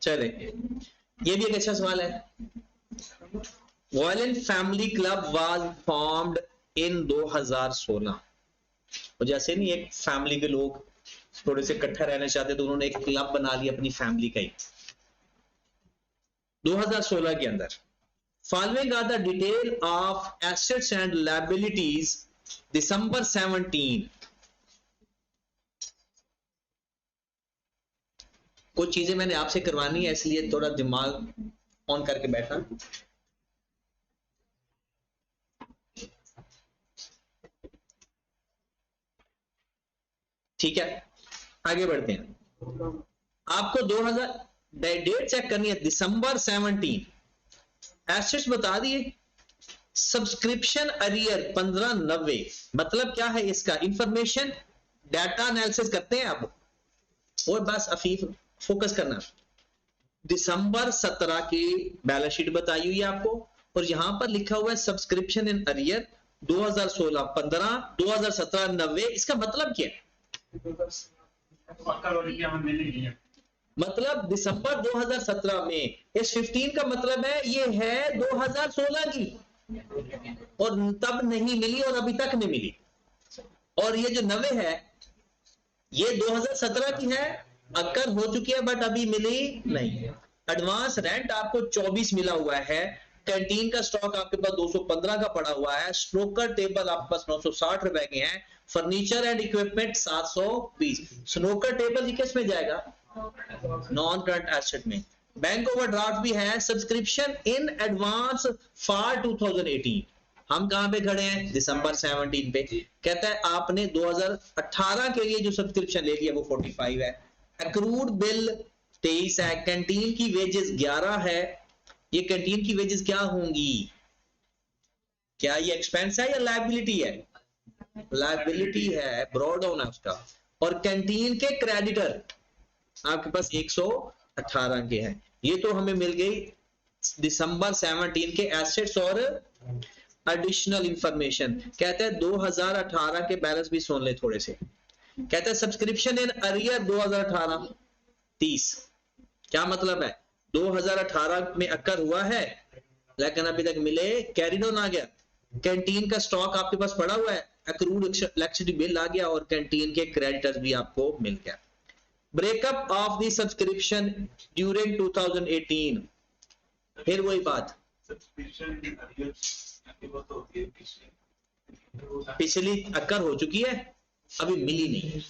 चले, ये भी एक अच्छा सवाल है। Violent family club was formed in 2016। और जैसे नहीं एक फैमिली के लोग थोड़े से इकट्ठा रहना चाहते तो उन्होंने एक क्लब बना लिया अपनी फैमिली का ही 2016 के अंदर। Following are the detail of assets and liabilities December 17। कुछ चीजें मैंने आपसे करवानी है इसलिए थोड़ा दिमाग ऑन करके बैठना। ठीक है, आगे बढ़ते हैं। आपको 2000 डेट चेक करनी है, दिसंबर 17। एसेट्स बता दिए, सब्सक्रिप्शन अरियर 1590, मतलब क्या है इसका इंफॉर्मेशन, डाटा एनालिसिस करते हैं आप और बस अफीफ फोकस करना। दिसंबर 17 की बैलेंस शीट बताई हुई है आपको और यहां पर लिखा हुआ है सब्सक्रिप्शन इन अरियर 2016 15, 2017 90। इसका मतलब क्या है? मतलब दिसंबर 2017 में इस 15 का मतलब है ये है 2016 की और तब नहीं मिली और अभी तक नहीं मिली। और ये जो 90 है ये 2017 की है, अक्कर हो चुकी है बट अभी मिली नहीं। एडवांस रेंट आपको 24 मिला हुआ है, कैंटीन का स्टॉक आपके पास 215 का पड़ा हुआ है, स्नोकर टेबल आपके पास 960 रुपए के हैं, furniture and equipment 720। Snooker table किस में जाएगा? नॉन करंट एसेट में। बैंक ओवरड्राफ्ट भी है, सब्सक्रिप्शन इन एडवांस फॉर 2018। हम कहां पे खड़े हैं? दिसंबर 17 पे। कहता है आपने 2018 के लिए जो सब्सक्रिप्शन ले लिया वो 45 है, एक्रूड बिल 23 है, कैंटीन की वेजेस 11 है। ये कैंटीन की वेजेस क्या होंगी? क्या ये एक्सपेंस है या लायबिलिटी है? लायबिलिटी है, ब्रॉड ऑन है उसका। और कैंटीन के क्रेडिटर आपके पास 118 के हैं। ये तो हमें मिल गई दिसंबर 17 के एसेट्स और एडिशनल इंफॉर्मेशन। कहते हैं 2018 के बैलेंस भी सुन ले थोड़े से। कहते हैं सब्सक्रिप्शन इन अरियर 2018 30। क्या मतलब है? 2018 में अक्कर हुआ है लेकिन अभी तक मिले, कैरी डाउन आ गया। कैंटीन का स्टॉक आपके पास पड़ा हुआ है, एक्रूड इलेक्ट्रिसिटी बिल आ गया और कैंटीन के क्रेडिटर्स भी आपको मिल गया। Breakup of the subscription during 2018। फिर वही बात, पिछली अक्कर हो चुकी है अभी मिली नहीं।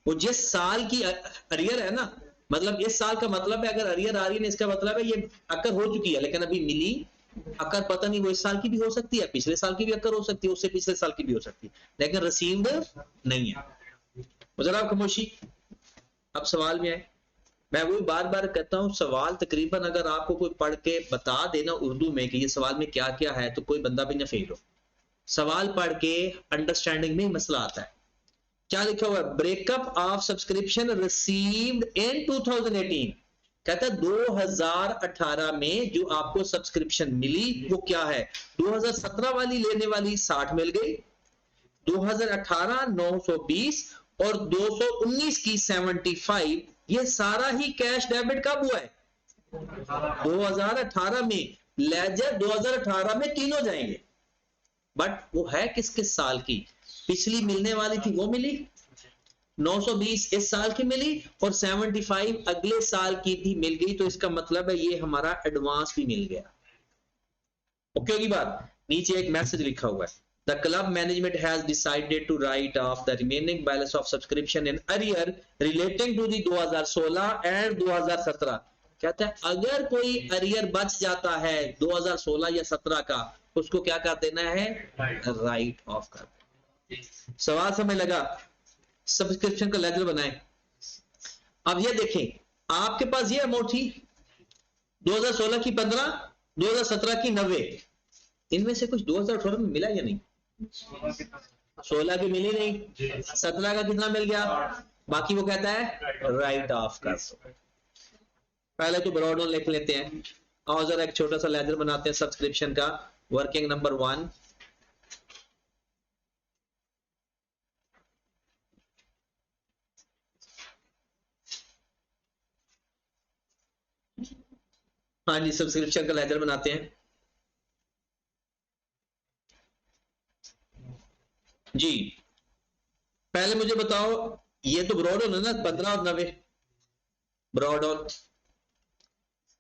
वो जिस साल की अरियर है ना, मतलब इस साल का मतलब है अगर अरियर आ रही है इसका मतलब है ये अक्कर हो चुकी है लेकिन अभी मिली। अक्कर पता नहीं वो इस साल की भी हो सकती है, पिछले साल की भी अक्कर हो सकती है, उससे पिछले साल की भी हो सकती है, लेकिन रिसीव्ड नहीं है। जरा खामोशी, अब सवाल में आए। मैं वही बार बार कहता हूं सवाल तकरीबन अगर आपको कोई पढ़ के बता देना उर्दू में कि ये सवाल में क्या क्या है तो कोई बंदा भी ना फेल हो। सवाल पढ़ के अंडरस्टैंडिंग में ही मसला आता है। क्या लिखा हुआ है? Breakup of subscription received in 2018। कहता है 2018 में जो आपको सब्सक्रिप्शन मिली वो क्या है? 2017 वाली लेने वाली 60 मिल गई, 2018 920 और 219 की 75। ये सारा ही कैश डेबिट कब हुआ है? 2018 में। लेजर 2018 में तीनों जाएंगे बट वो है किस किस साल की? पिछली मिलने वाली थी वो मिली, 920 इस साल की मिली और 75 अगले साल की भी मिल गई। तो इसका मतलब है ये हमारा एडवांस भी मिल गया। ओके होगी बात। नीचे एक मैसेज लिखा हुआ है, The club management has decided to write off the remaining balance of subscription in arrear relating to the 2016 and 2017। कहता है अगर कोई अरियर बच जाता है 2016 या 17 का, उसको क्या कर देना है? राइट ऑफ कर। सवाल समझ लगा? सब्सक्रिप्शन का लेजर बनाए। अब ये देखें आपके पास ये अमाउंट थी 2016 की 15, 2017 की 90। इनमें से कुछ 2018 में मिला या नहीं? 16 की मिली नहीं, 17 का कितना मिल गया? बाकी वो कहता है राइट ऑफ कर दो। पहले तो ब्रॉड ऑन लिख लेते हैं और जरा एक छोटा सा लेजर बनाते हैं सब्सक्रिप्शन का। वर्किंग नंबर 1, हाँ जी, सब्सक्रिप्शन का लेजर बनाते हैं जी। पहले मुझे बताओ, ये तो ब्रॉड ऑन है ना, 15 और 90, ब्रॉड ऑन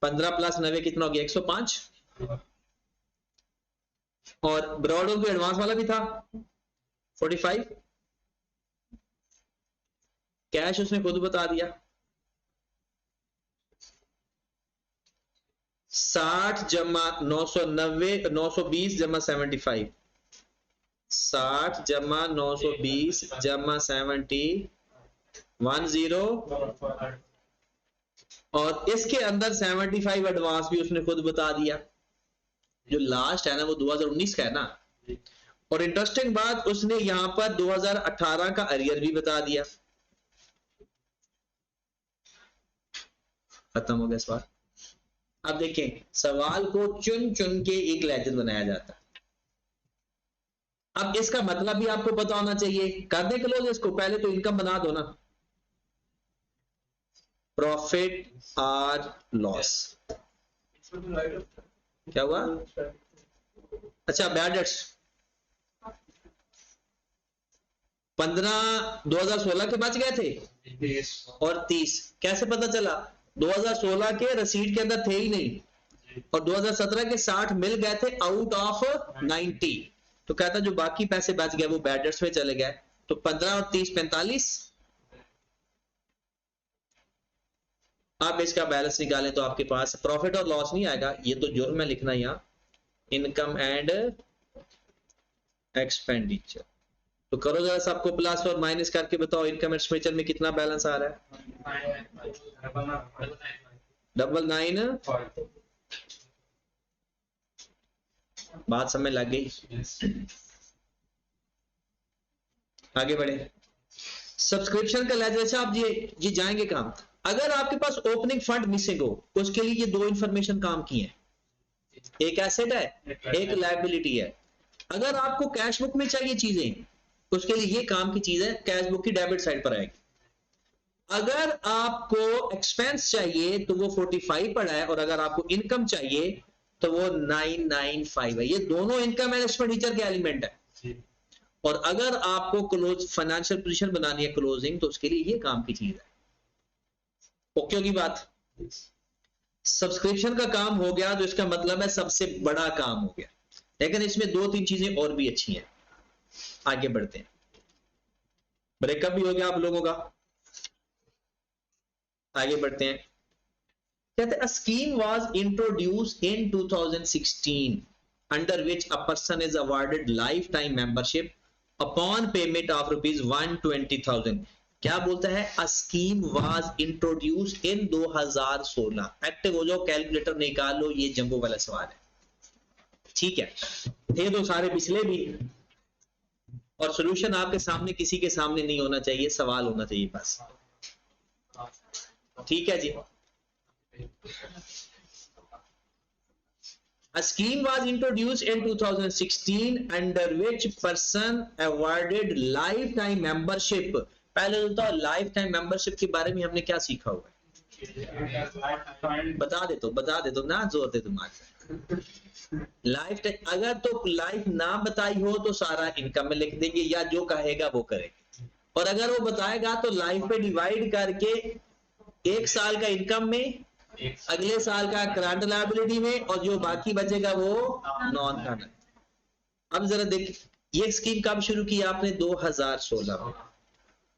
15 प्लस 90 कितना हो गया, 105। और ब्रॉड ऑन भी एडवांस वाला भी था 45। कैश उसने खुद बता दिया 60 जमा 990 920 जमा 75, 60 जमा 920 जमा 70 10, और इसके अंदर 75 एडवांस भी उसने खुद बता दिया। जो लास्ट है ना वो 2019 का है ना। और इंटरेस्टिंग बात, उसने यहां पर 2018 का अरियर भी बता दिया। खत्म हो गया सवाल। अब देखें, सवाल को चुन चुन के एक लेजर बनाया जाता है। अब इसका मतलब भी आपको पता होना चाहिए। कर दे क्लोज इसको, पहले तो इनकम बना दो ना, प्रॉफिट और लॉस। क्या हुआ? अच्छा, बैड डेट्स 15 2016 के बच गए थे और 30 कैसे पता चला? 2016 के रसीद के अंदर थे ही नहीं, और 2017 के 60 मिल गए थे आउट ऑफ 90। तो कहता जो बाकी पैसे बच गए वो बैड डेट्स में चले गए। तो 15 और 30 45। आप इसका बैलेंस निकालें तो आपके पास प्रॉफिट और लॉस नहीं आएगा, ये तो जुर्म है लिखना यहाँ, इनकम एंड एक्सपेंडिचर। तो करो जरा सबको प्लस और माइनस करके बताओ, इनकम एक्सपेंडिचर में कितना बैलेंस आ रहा है? 99। बात समझ लग गई? आगे बढ़े। सब्सक्रिप्शन का लेजर से आप ये जाएंगे काम। अगर आपके पास ओपनिंग फंड मिसिंग हो, उसके लिए ये दो इंफॉर्मेशन काम की है, एक एसेट है, एक लायबिलिटी है। अगर आपको कैश बुक में चाहिए चीजें, उसके लिए ये काम की चीज है, कैश बुक की डेबिट साइड पर आएगी। अगर आपको एक्सपेंस चाहिए तो वो 45 पड़ा है, और अगर आपको इनकम चाहिए तो वो 995 है। ये दोनों इनकम एंड एक्सपेंडिचर के एलिमेंट है। और अगर आपको क्लोज फाइनेंशियल पोजीशन बनानी है क्लोजिंग, तो उसके लिए ये काम की चीज है। ओके होगी बात? सब्सक्रिप्शन का काम हो गया, तो इसका मतलब है सबसे बड़ा काम हो गया, लेकिन इसमें दो तीन चीजें और भी अच्छी हैं। आगे बढ़ते हैं। ब्रेकअप भी हो गया आप लोगों का। आगे बढ़ते हैं। कहते हैं, a scheme was introduced in 2016 under which a person is awarded lifetime membership upon payment of rupees 120,000। क्या बोलता है? a scheme was introduced in 2016। Active हो जाओ, कैलकुलेटर निकाल लो, ये जंबो वाला सवाल है। ठीक है, थे तो सारे पिछले भी, और सॉल्यूशन आपके सामने किसी के सामने नहीं होना चाहिए, सवाल होना चाहिए बस। ठीक है जी। A scheme was introduced in 2016 under which person awarded lifetime membership। पहले तो बताओ लाइफ टाइम मेंबरशिप के बारे में हमने क्या सीखा हुआ है? बता दे तो ना, जोर दे तुम्हारे। लाइफ टाइम अगर तो लाइफ ना बताई हो तो सारा इनकम में लिख देंगे, या जो कहेगा वो करेंगे। और अगर वो बताएगा तो लाइफ पे डिवाइड करके 1 साल का इनकम में, अगले साल का करंट लायबिलिटी में, और जो बाकी बचेगा वो नॉन करंट। अब जरा देख, ये स्कीम कब शुरू की आपने? 2016 में।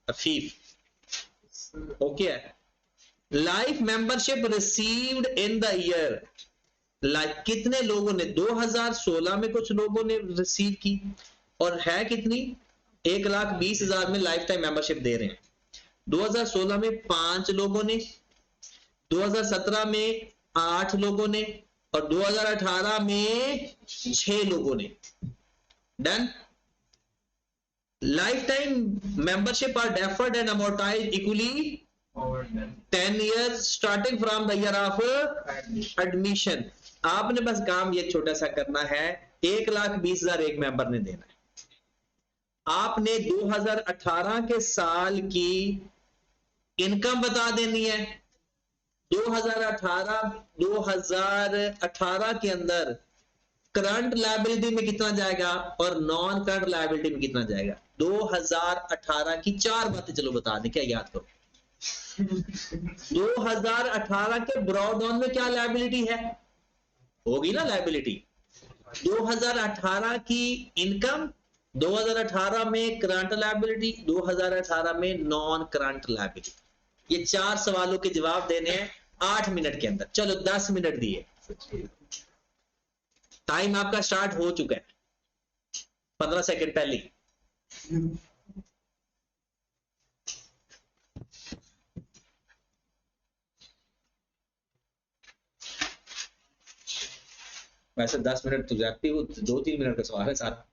अफीफ ओके है। Life membership received in the year, life कितने लोगों ने? 2016 में कुछ लोगों ने रिसीव की, और है कितनी? 1,20,000 में लाइफ टाइम मेंबरशिप दे रहे हैं। 2016 में 5 लोगों ने, 2017 में 8 लोगों ने, और 2018 में 6 लोगों ने। Done. Life time membership are deferred and amortised equally 10 years starting from the year of admission. आपने बस काम ये छोटा सा करना है, 1,20,000 एक मेंबर ने देना है। आपने 2018 के साल की इनकम बता देनी है, 2018 के अंदर करंट लायबिलिटी में कितना जाएगा और नॉन करंट लायबिलिटी में कितना जाएगा। 2018 की 4 बातें चलो बता दें, क्या याद करो। 2018 के ब्रॉड डाउन में क्या लायबिलिटी है, होगी ना लायबिलिटी। 2018 की इनकम, 2018 में करंट लायबिलिटी, 2018 में नॉन करंट लायबिलिटी। ये 4 सवालों के जवाब देने हैं 8 मिनट के अंदर। चलो 10 मिनट दिए, टाइम आपका स्टार्ट हो चुका है 15 सेकंड पहले। वैसे 10 मिनट तो जाती हो, 2-3 मिनट का सवाल है सारा।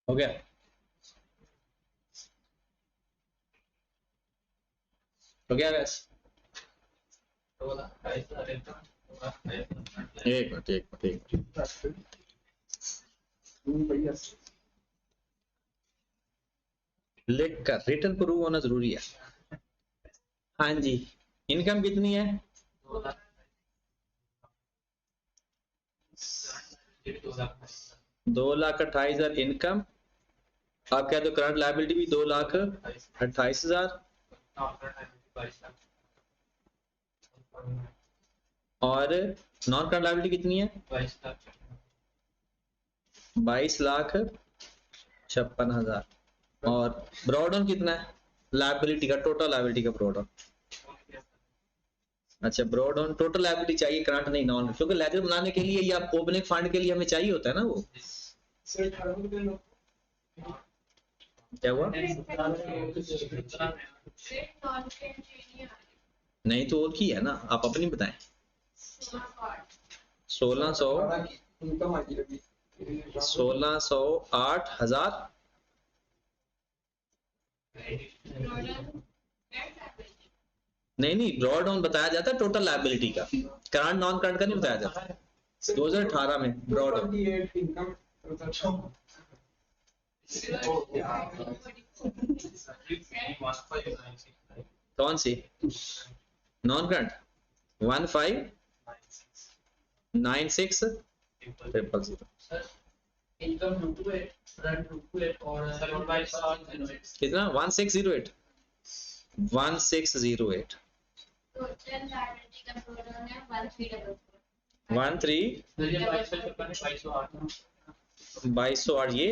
हो गया, हो गया गैस। एक मिनट लिख कर रिटर्न प्रूव होना जरूरी है। हाँ जी, इनकम कितनी है? 2,28,000 इनकम। आप कहते हो करंट लायबिलिटी भी 2,28,000 और नॉन करंट लायबिलिटी कितनी है? 22,56,000। और ब्रॉडन कितना है लायबिलिटी का, टोटल लायबिलिटी का ब्रॉडन? अच्छा, ब्रॉडन टोटल लायबिलिटी चाहिए, करंट नहीं नॉन, क्योंकि लेजर बनाने के लिए या ओपनिंग फंड के लिए हमें चाहिए होता है ना वो। क्या हुआ? नहीं तो और की है ना, आप अपनी बताएं। 1608,000 नहीं, ड्रॉ डाउन बताया जाता है टोटल लायबिलिटी का, करंट नॉन करंट का नहीं बताया जाता। 2018 में ड्रॉ डाउन कौन सी नॉन करंट 1596,000 कितना 1608 1608 2208 ये।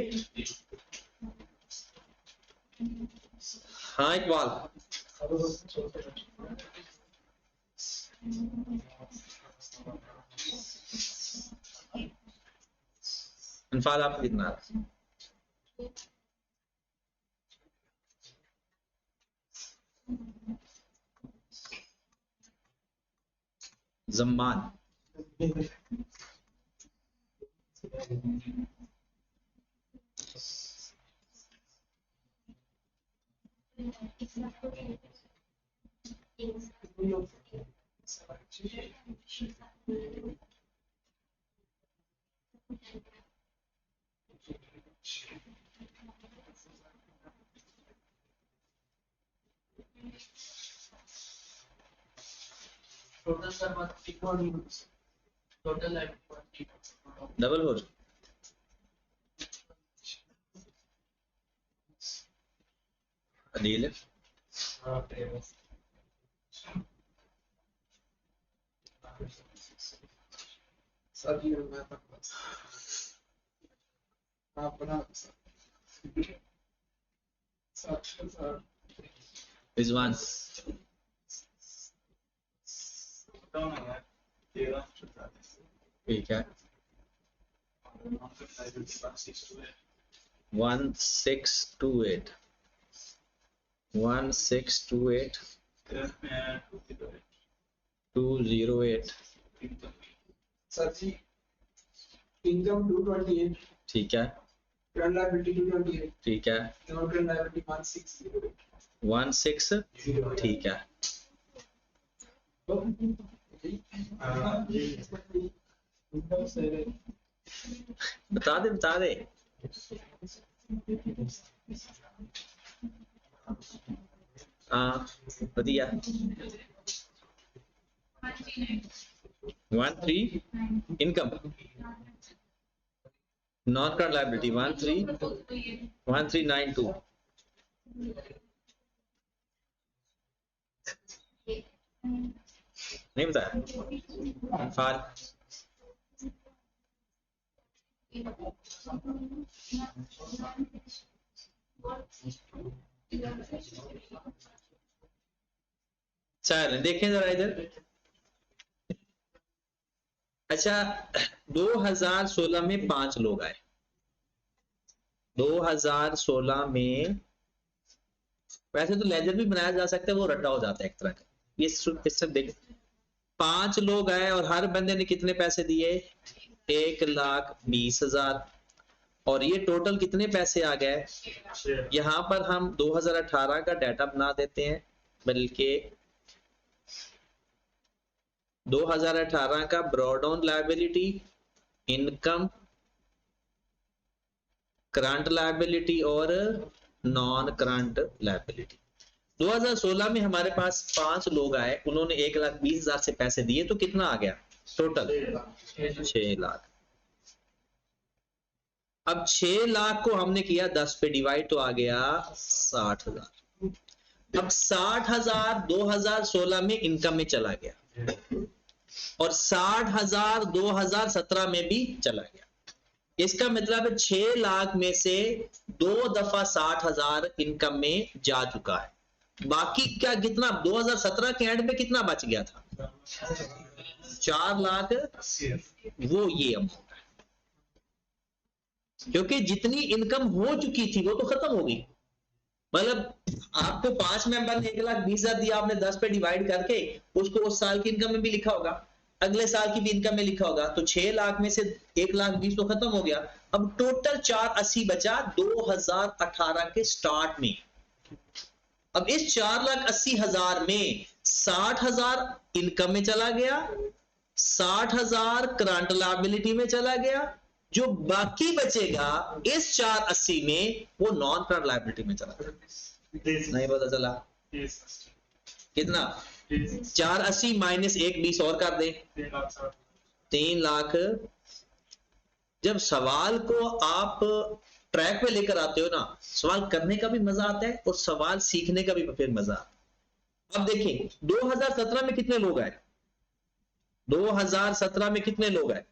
हाँ इकबाल अनफाल आप कितना जम्मान डबल हो अदील रिजवान ठीक है 1628 1628 208 सर जी इनकम 228 ठीक है करंट लायबिलिटी 228 ठीक है नॉन करंट लायबिलिटी 1608 16 ठीक है बता दे हाँ बढ़िया 13 इनकम नॉन करंट लायबिलिटी 1392 नहीं बताया अनफाल चल देखें जरा इधर। अच्छा 2016 में 5 लोग आए 2016 में, वैसे तो लेजर भी बनाया जा सकता है, वो रट्टा हो जाता है एक तरह का। ये सिस्टम देख 5 लोग आए और हर बंदे ने कितने पैसे दिए 1,20,000 और ये टोटल कितने पैसे आ गए। यहां पर हम 2018 का डाटा बना देते हैं, बल्कि 2018 का ब्रॉडाउन लायबिलिटी इनकम करंट लायबिलिटी और नॉन करंट लायबिलिटी। 2016 में हमारे पास 5 लोग आए, उन्होंने 1,20,000 से पैसे दिए, तो कितना आ गया टोटल 6 लाख। अब 6 लाख को हमने किया 10 पे डिवाइड तो आ गया 60,000। अब 60,000 2016 में इनकम में चला गया और 60,000 2017 में भी चला गया। इसका मतलब 6 लाख में से 2 दफा 60,000 इनकम में जा चुका है। बाकी क्या कितना 2017 के एंड में कितना बच गया था 4 लाख, वो ये अमाउंट है। क्योंकि जितनी इनकम हो चुकी थी वो तो खत्म हो गई। मतलब आपको 5 मेंबर ने 1,20,000 दिया, आपने 10 पे डिवाइड करके उसको उस साल की इनकम में भी लिखा होगा, अगले साल की भी इनकम में लिखा होगा, तो 6 लाख में से 1,20,000 तो खत्म हो गया। अब टोटल 480 बचा 2018 के स्टार्ट में। अब इस 4,80,000 में 60,000 इनकम में चला गया, 60,000 करंट लायबिलिटी में चला गया, जो बाकी बचेगा इस 480 में वो नॉन करंट लायबिलिटी में चला गया। नहीं पता चला कितना? 480 माइनस 1,20 और कर दे 3 लाख। जब सवाल को आप ट्रैक पे लेकर आते हो ना, सवाल करने का भी मजा आता है और सवाल सीखने का भी फिर मजा आता है। अब देखें 2017 में कितने लोग आए? 2017 में कितने लोग आए?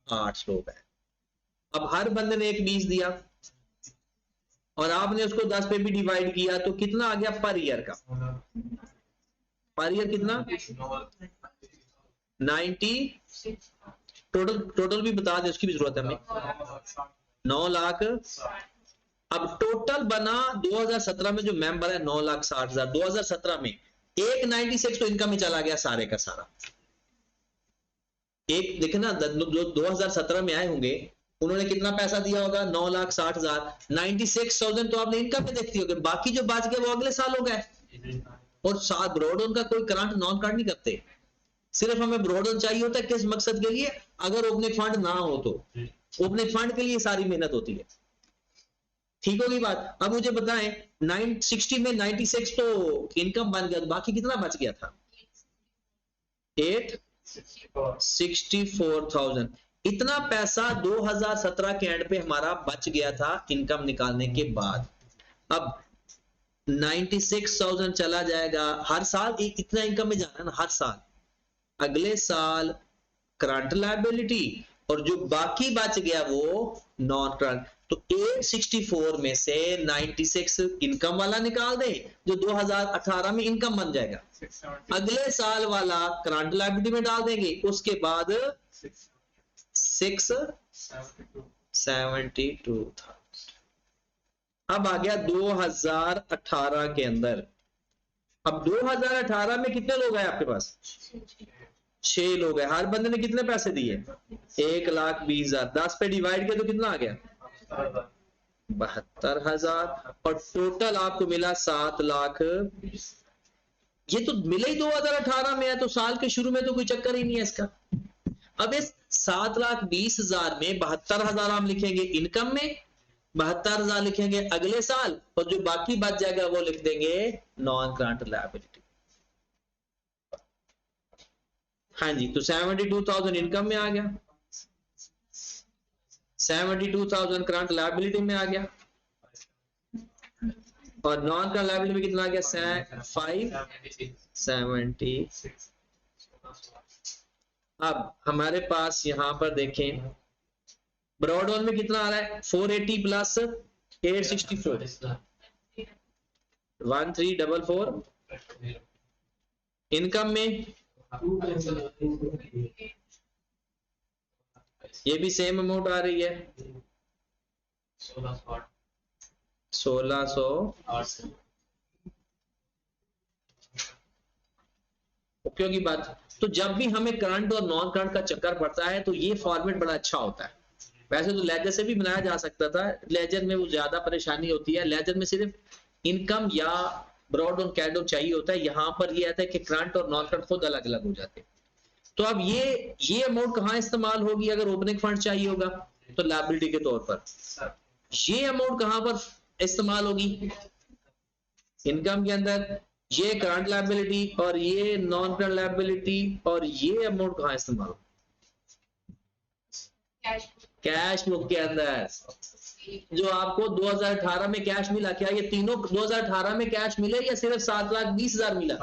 8 लोग आए। अब हर बंदे ने 1,20 दिया और आपने उसको 10 पे भी डिवाइड किया, तो कितना आ गया पर ईयर का? पर ईयर कितना? 90। टोटल भी बता दें, उसकी भी जरूरत है हमें। 9 लाख। अब टोटल बना 2017 में जो मेंबर है 9,60,000। 2017 में 196 तो इनकम में चला गया सारे का सारा। एक देखे ना, 2017 में आए होंगे, उन्होंने कितना पैसा दिया होगा? 9,60,000। 96,000 तो आपने इनकम में देखती होगी, बाकी जो बच गए वो अगले साल हो गए। और साथ ब्रॉड का कोई करंट नॉन करंट नहीं करते, सिर्फ हमें ब्रॉड चाहिए होता है किस मकसद के लिए? अगर ओपनिंग फंड ना हो तो ओपनिंग फंड के लिए सारी मेहनत होती है। ठीक होगी बात? अब मुझे बताएं 960 में 96 तो इनकम बन गया, बाकी कितना बच गया था? 864,000। इतना पैसा 2017 के एंड पे हमारा बच गया था इनकम निकालने के बाद। अब 96,000 चला जाएगा, हर साल इतना इनकम में जाना है ना, हर साल। अगले साल करंट लायबिलिटी, और जो बाकी बच गया वो नॉन करंट। तो 864 में से 96 इनकम वाला निकाल दे जो 2018 में इनकम बन जाएगा, अगले साल वाला करंट लायबिलिटी में डाल देंगे, उसके बाद 672,000। अब आ गया 2018 के अंदर। अब 2018 में कितने लोग हैं आपके पास? 6 लोग हैं। हर बंदे ने कितने पैसे दिए? 1,20,000। 10 पे डिवाइड किया तो कितना आ गया? 72,000। और टोटल आपको मिला 7 लाख। ये तो मिले ही 2018 में है, तो साल के शुरू में तो कोई चक्कर ही नहीं है इसका। अब इस 7,20,000 में 72,000 हम लिखेंगे इनकम में, 72,000 लिखेंगे अगले साल, और जो बाकी बच जाएगा वो लिख देंगे नॉन करंट लायबिलिटी। हाँ जी, तो 72,000 इनकम में आ गया, 72,000 करंट लायबिलिटी में आ गया, और नॉन करंट लायबिलिटी में कितना आ गया? 570। अब हमारे पास यहां पर देखें ब्रॉड ऑन में कितना आ रहा है? 480 प्लस 864, 1344। इनकम में ये भी सेम अमाउंट आ रही है 1,608। ओके की बात। तो जब भी हमें करंट और नॉन करंट का चक्कर पड़ता है तो ये फॉर्मेट बड़ा अच्छा होता है। वैसे तो लेजर से भी बनाया जा सकता था, लेजर में वो ज्यादा परेशानी होती है, लेजर में सिर्फ इनकम या ब्रॉड ऑन कैड ऑन चाहिए होता है। यहां पर ये आता है कि करंट और नॉन करंट खुद अलग अलग हो जाते हैं। तो अब ये अमाउंट कहां इस्तेमाल होगी? अगर ओपनिंग फंड चाहिए होगा तो लायबिलिटी के तौर पर। ये अमाउंट कहां पर इस्तेमाल होगी? इनकम के अंदर। ये करंट लायबिलिटी और ये नॉन करंट लायबिलिटी, और ये अमाउंट कहां इस्तेमाल होगी? कैश बुक के अंदर। जो आपको 2018 में कैश मिला, क्या ये तीनों 2018 में कैश मिले या सिर्फ 7,20,000 मिला?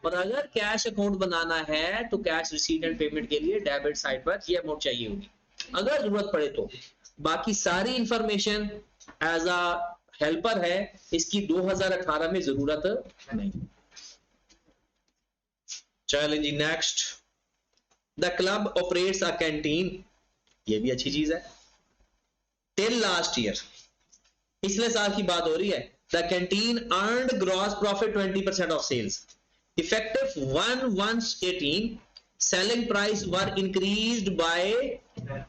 और अगर कैश अकाउंट बनाना है तो कैश रिसीट एंड पेमेंट के लिए डेबिट साइड पर ये अमाउंट चाहिए होगी अगर जरूरत पड़े तो। बाकी सारी इंफॉर्मेशन एज अ हेल्पर है, इसकी 2018 में जरूरत नहीं। चलें जी next. The club operates a canteen. ये भी अच्छी चीज है। टिल लास्ट ईयर, पिछले साल की बात हो रही है। The canteen earned gross profit 20% of sales, effective 1/1/18 selling price were increased by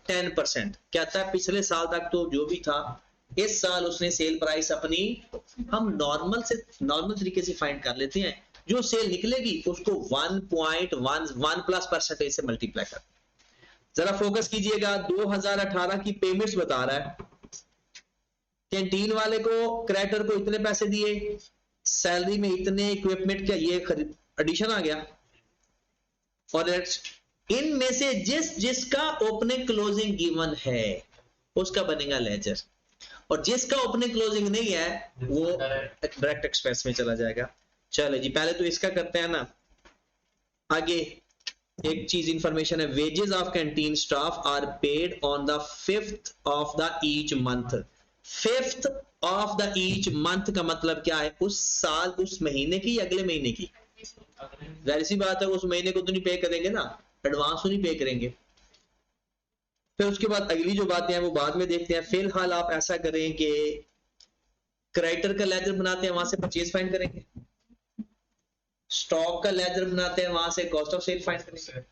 10%। कहता है पिछले साल तक तो जो भी था, इस साल उसने सेल प्राइस अपनी, हम नॉर्मल तरीके से फाइंड कर लेते हैं, जो सेल निकलेगी उसको 1.11 से मल्टीप्लाई कर। जरा फोकस कीजिएगा, 2018 की पेमेंट्स बता रहा है, कैंटीन वाले को, क्रेडिटर को इतने पैसे दिए, सैलरी में इतने, इक्विपमेंट का ये एडिशन आ गया, और इनमें से जिसका ओपनिंग क्लोजिंग गिवन है उसका बनेगा लेजर, और जिसका ओपनिंग क्लोजिंग नहीं है वो डायरेक्ट एक्सपेंस में चला जाएगा। चलो जी, पहले तो इसका करते हैं ना। आगे एक चीज इंफॉर्मेशन है, wages of canteen staff are paid on the 5th of the each month. 5th of the each month का मतलब क्या है, उस साल, उस महीने की या अगले महीने की? जाहिर सी बात है उस महीने को तो नहीं पे करेंगे ना, एडवांस तो नहीं पे करेंगे। फिर उसके बाद अगली जो बातें हैं वो बाद में देखते हैं। फिलहाल आप ऐसा करें कि क्रेडिटर का लेजर बनाते हैं, वहां से परचेज फाइंड करेंगे, स्टॉक का लेजर बनाते हैं, वहां से कॉस्ट ऑफ सेल फाइंड करेंगे।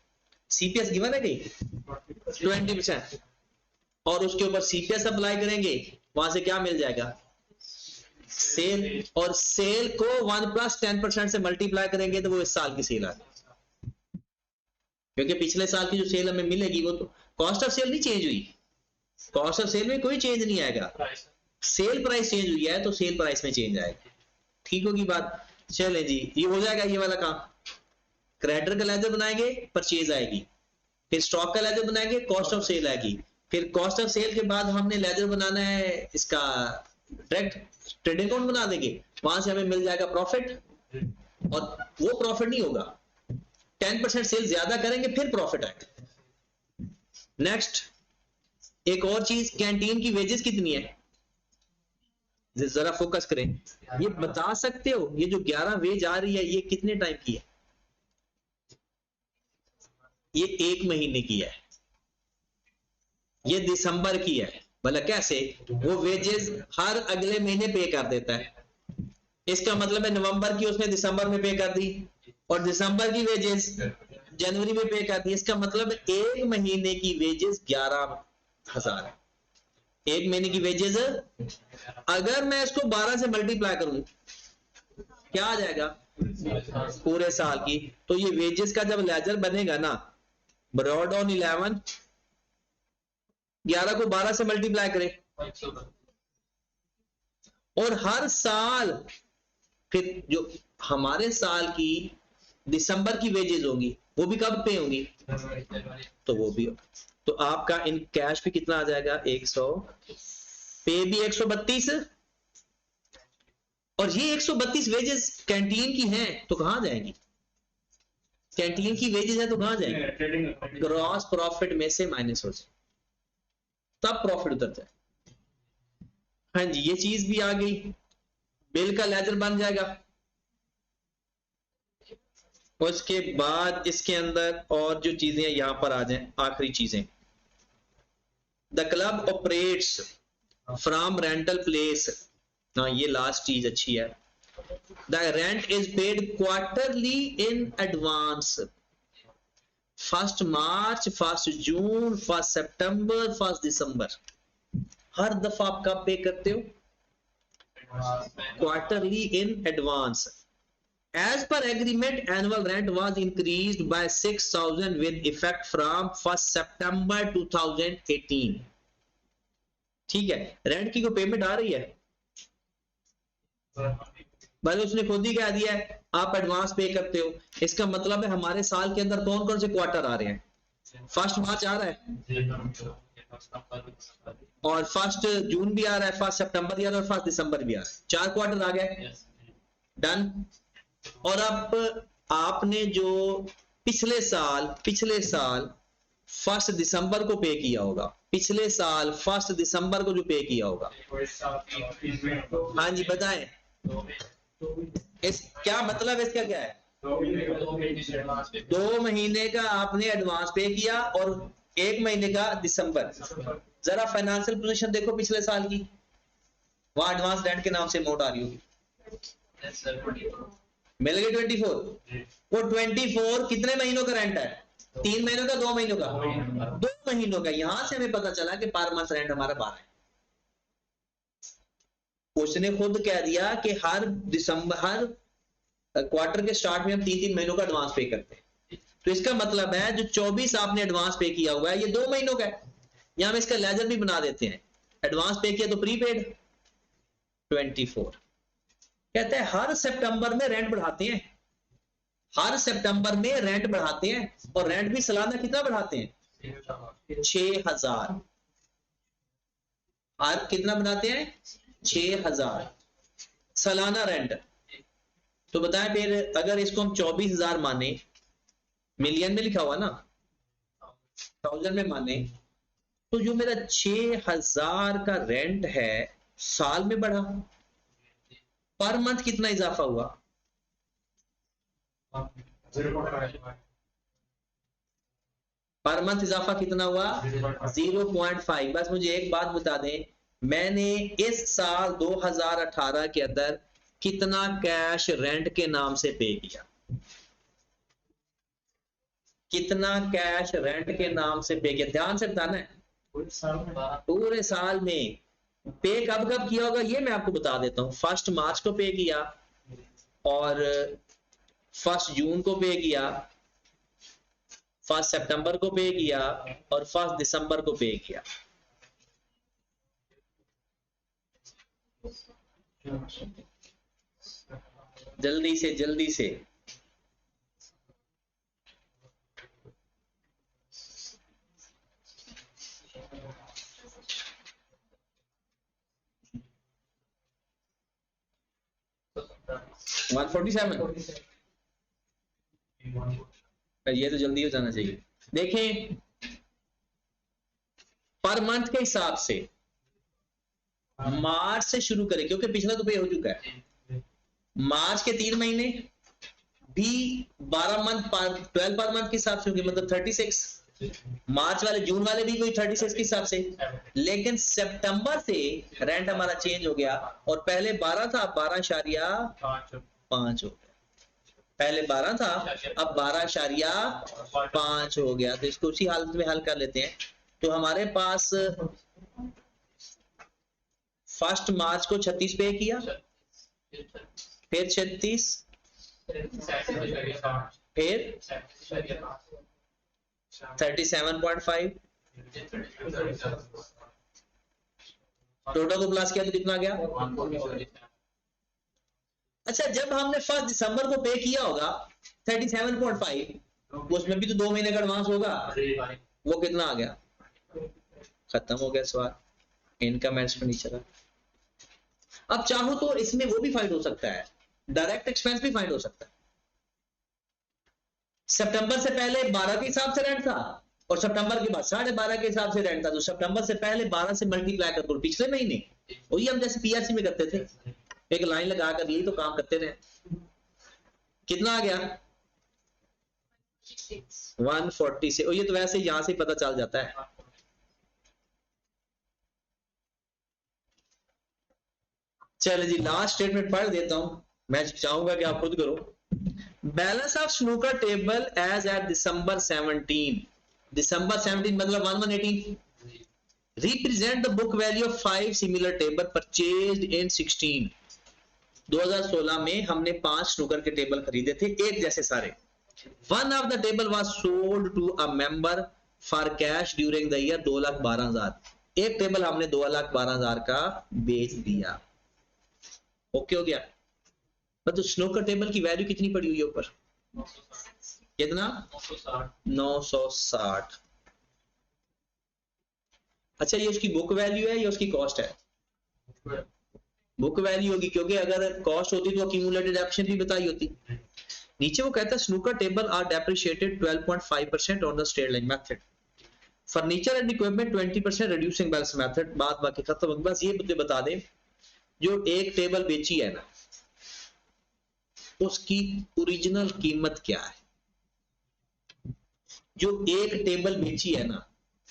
सीपीएस गिवन है कहीं 20%, और उसके ऊपर सीपीएस अप्लाई करेंगे, वहां से क्या मिल जाएगा, सेल, और सेल को 1 + 10% से मल्टीप्लाई करेंगे तो वो इस साल की सेल आ जाएगी, क्योंकि पिछले साल की जो सेल हमें मिलेगी वो तो कॉस्ट ऑफ सेल नहीं चेंज हुई, कॉस्ट ऑफ सेल में कोई चेंज नहीं आएगा, सेल प्राइस चेंज हुई है तो सेल प्राइस में चेंज आएगी। ठीक होगी बात? चले जी, ये हो जाएगा ये वाला काम। क्रेडिटर का लेजर बनाएंगे, परचेज आएगी, फिर स्टॉक का लेजर बनाएंगे, कॉस्ट ऑफ सेल आएगी, फिर कॉस्ट ऑफ सेल के बाद हमने लेजर बनाना है इसका डायरेक्ट ट्रेडिंग अकाउंट बना देंगे, वहां से हमें मिल जाएगा प्रॉफिट, और वो प्रॉफिट नहीं होगा, 10% सेल ज्यादा करेंगे फिर प्रॉफिट आएगा। नेक्स्ट एक और चीज, कैंटीन की वेजेस कितनी है, जरा फोकस करें, ये बता सकते हो ये जो 11 वेज आ रही है ये कितने टाइम की है? ये 1 महीने की है, ये दिसंबर की है। भला कैसे? वो वेजेस हर अगले महीने पे कर देता है, इसका मतलब है नवंबर की उसने दिसंबर में पे कर दी, और दिसंबर की वेजेस जनवरी में पे कर दी, इसका मतलब 1 महीने की वेजेस 11,000 है। 1 महीने की वेजेस, अगर मैं इसको 12 से मल्टीप्लाई करूं क्या आ जाएगा, पूरे साल की। तो ये वेजेस का जब लेजर बनेगा ना, ब्रॉड ऑन 11, 11 को 12 से मल्टीप्लाई करें, और हर साल फिर जो हमारे साल की दिसंबर की वेजेस होंगी वो भी कब पे होंगी, तो वो भी होगा। तो आपका इन कैश भी कितना आ जाएगा, 100, पे भी 132, और ये 132 वेजेस कैंटीन की हैं तो कहां जाएंगी, कैंटीन की वेजेस है तो कहां जाएंगी, ग्रॉस प्रॉफिट में से माइनस हो जाए, तब प्रॉफिट उतर जाए। हाँ जी, ये चीज भी आ गई, बिल का लेजर बन जाएगा। उसके बाद इसके अंदर और जो चीजें यहां पर आ जाएं, आखिरी चीजें, the club operates from rental place. ना ये लास्ट चीज अच्छी है, the rent is paid quarterly in advance, 1 मार्च, 1 जून, 1 सितंबर, 1 दिसंबर, हर दफा आप कब पे करते हो, quarterly in advance. As per agreement, annual rent was increased by 6,000 with effect from 1 September 2018। ठीक है, रेंट की कोई पेमेंट आ रही है, बस उसने खुद ही कह दिया है आप एडवांस पे करते हो, इसका मतलब है हमारे साल के अंदर कौन कौन से क्वार्टर आ रहे हैं, 1 मार्च आ रहा है, और 1 जून भी आ रहा है, 1 सितंबर भी आ रहा है, और 1 दिसंबर भी आ रहा है, 4 क्वार्टर आ गए, डन। और अब आपने जो पिछले साल 1 दिसंबर को पे किया होगा, पिछले साल 1 दिसंबर को जो पे किया होगा, हाँ जी बताएं, इस क्या मतलब है, इसका क्या है, 2 महीने का आपने एडवांस पे किया और 1 महीने का दिसंबर, जरा फाइनेंशियल पोजीशन देखो पिछले साल की, वहां एडवांस रेंट के नाम से अमाउंट आ रही होगी, मिल गई 24। वो 24 कितने महीनों का रेंट है? 3 महीनों का, 2 महीनों का? 2 महीनों का। यहां से हमें पता चला कि पर मंथ रेंट हमारा 12 है। उसने खुद कह दिया कि हर दिसंबर, हर क्वार्टर के स्टार्ट में हम 3-3 महीनों का एडवांस पे करते हैं। तो इसका मतलब है जो 24 आपने एडवांस पे किया हुआ है ये 2 महीनों का है। यहां हम इसका लेजर भी बना देते हैं, एडवांस पे किया तो प्रीपेड 24। कहते हैं हर सितंबर में रेंट बढ़ाते हैं, हर सितंबर में रेंट बढ़ाते हैं, और रेंट भी सालाना कितना बढ़ाते हैं? 6000। हर कितना बढ़ाते हैं? 6000 सालाना रेंट। तो बताएं फिर अगर इसको हम 24,000 माने, मिलियन में लिखा हुआ ना, 1000 में माने, तो जो मेरा 6000 का रेंट है साल में बढ़ा, पर मंथ कितना इजाफा हुआ? 0.5। पर मंथ इजाफा कितना हुआ? 0.5। बस मुझे एक बात बता दें, मैंने इस साल 2018 के अंदर कितना कैश रेंट के नाम से पे किया? कितना कैश रेंट के नाम से पे किया? ध्यान से बताना है। पूरे साल में पे कब कब किया होगा ये मैं आपको बता देता हूं। 1 मार्च को पे किया, और 1 जून को पे किया, 1 सितंबर को पे किया, और 1 दिसंबर को पे किया। जल्दी से जल्दी से। ये तो जल्दी हो जाना चाहिए। देखें पर मंथ के हिसाब से मार्च से शुरू करें, क्योंकि पिछला तो पे हो चुका है। मार्च के 3 महीने भी 12 मंथ, 12 पर मंथ के हिसाब से होंगे, मतलब 36। मार्च वाले, जून वाले भी कोई 36 के हिसाब से। लेकिन सितंबर से रेंट हमारा चेंज हो गया, और पहले 12 था, 12.5 हो गया। पहले 12 था, अब 12.5 हो गया। तो इसको उसी हालत में हल कर लेते हैं। तो हमारे पास 1 मार्च को 36 पे किया, फिर 36, फिर 37.5, टोटल को प्लस किया तो कितना गया? अच्छा, जब हमने 1 दिसंबर को पे किया होगा 37.5, उसमें भी तो 2 महीने का एडवांस होगा, वो कितना आ गया? खत्म हो गया सवाल, इनकम एक्सपेंडिचर। अब चाहो तो इसमें वो भी फाइंड हो सकता है, डायरेक्ट एक्सपेंस भी फाइंड हो सकता है। सितंबर से पहले 12 के हिसाब से रेंट था, और सितंबर के बाद 12.5 के हिसाब से रेंट था। तो सितंबर से पहले 12 से मल्टीप्लाई कर दो पिछले महीने, वही हम जैसे पीआरसी में करते थे, एक लाइन लगा कर यही तो काम करते थे। कितना आ गया? 140 से। और ये तो वैसे यहां से पता चल जाता है। चलो जी, लास्ट स्टेटमेंट पढ़ देता हूं, मैं चाहूंगा कि आप खुद करो। Balance of snooker table as at December 17, December 17 मतलब 1118, represent the book value of 5 similar table purchased in 16। 2016 में हमने 5 स्नूकर के टेबल खरीदे थे, एक जैसे सारे। One of the table was sold to a member for cash during the year 2,12,000। एक टेबल हमने 2,12,000 का बेच दिया। ओके हो गया। तो स्नूकर टेबल की वैल्यू कितनी पड़ी हुई है ऊपर? कितना? 960। अच्छा, ये उसकी बुक वैल्यू है या उसकी कॉस्ट है? बुक वैल्यू होगी, क्योंकि अगर कॉस्ट होती तो अक्यूमुलेटेड ऑप्शन भी बताई होती। नीचे वो कहता है snooker table are depreciated 12.5% on the straight line method, furniture and equipment 20% reducing balance method. बात बाकी खत्म। बस ये मुझे बता दें, जो एक टेबल बेची है ना, उसकी ओरिजिनल कीमत क्या है? जो एक टेबल बेची है ना,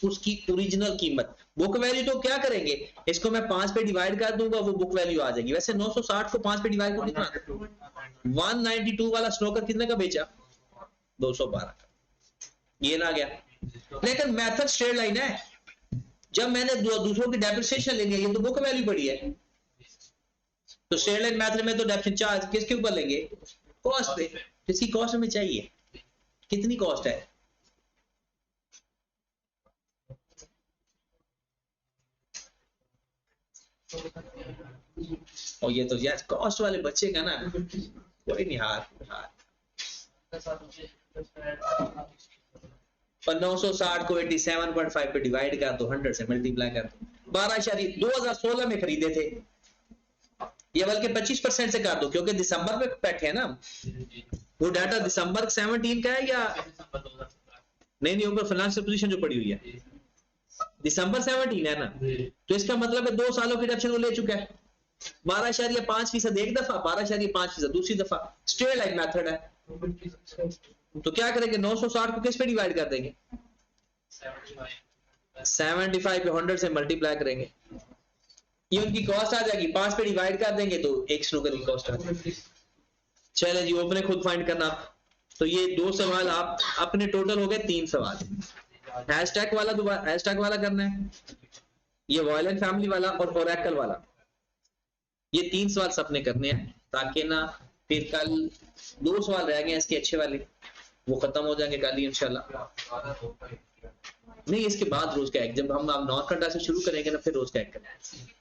उसकी ओरिजिनल कीमत। बुक वैल्यू तो क्या करेंगे, इसको मैं 5 पे डिवाइड कर दूंगा, वो बुक वैल्यू आ जाएगी। वैसे 960 को 5 पे डिवाइड कर कितना, 192 वाला स्नोकर कितने का बेचा, 212 का, ये ना गया। लेकिन मेथड स्ट्रेट लाइन है, जब मैंने दूसरों की डेप्रिसिएशन लेनी है, ये तो बुक वैल्यू पड़ी है, तो स्ट्रेट लाइन मेथड में तो डेप्रिसिएशन चार्ज किसके ऊपर लेंगे, कॉस्ट पे। किसकी कॉस्ट हमें चाहिए, कितनी कॉस्ट है, और ये तो यार कॉस्ट वाले बच्चे का ना कोई नहीं, हार पर 960 को 87.5 पे डिवाइड कर दो, 100 से मल्टीप्लाई कर दो, 12/2016 में खरीदे थे, ये बल्कि 25% से कर दो, क्योंकि दिसंबर में बैठे हैं ना, वो डाटा दिसंबर 17 का है या नहीं, ऊपर फाइनेंशियल पोजीशन जो पड़ी हुई है दिसंबर 17 है ना, तो इसका मतलब है 2 सालों की डिडक्शन वो ले चुका है। 12.5% एक दफा, 12.5% दूसरी दफा, स्ट्रेट लाइन मेथड है। तो क्या करेंगे, 960 को किस पे डिवाइड कर देंगे, 75 पे 100 से मल्टीप्लाई करेंगे, ये उनकी कॉस्ट आ जाएगी, 5 पे डिवाइड कर देंगे तो एक स्नूकर की कॉस्ट आ जाएगी। चले जी, अपने खुद फाइंड करना। तो ये 2 सवाल आप अपने, टोटल हो गए 3 सवाल। हैशटैग वाला दोबारा, हैशटैग वाला करना है, ये वॉयलेंट फैमिली वाला और ओरेकल वाला, ये 3 सवाल सबने करने हैं, ताकि ना फिर कल 2 सवाल रह गए इसके अच्छे वाले, वो खत्म हो जाएंगे कल ही इंशाल्लाह। नहीं, इसके बाद रोज का एक, जब हम नॉर्थ कंडा से शुरू करेंगे ना, फिर रोज का एक करेंगे।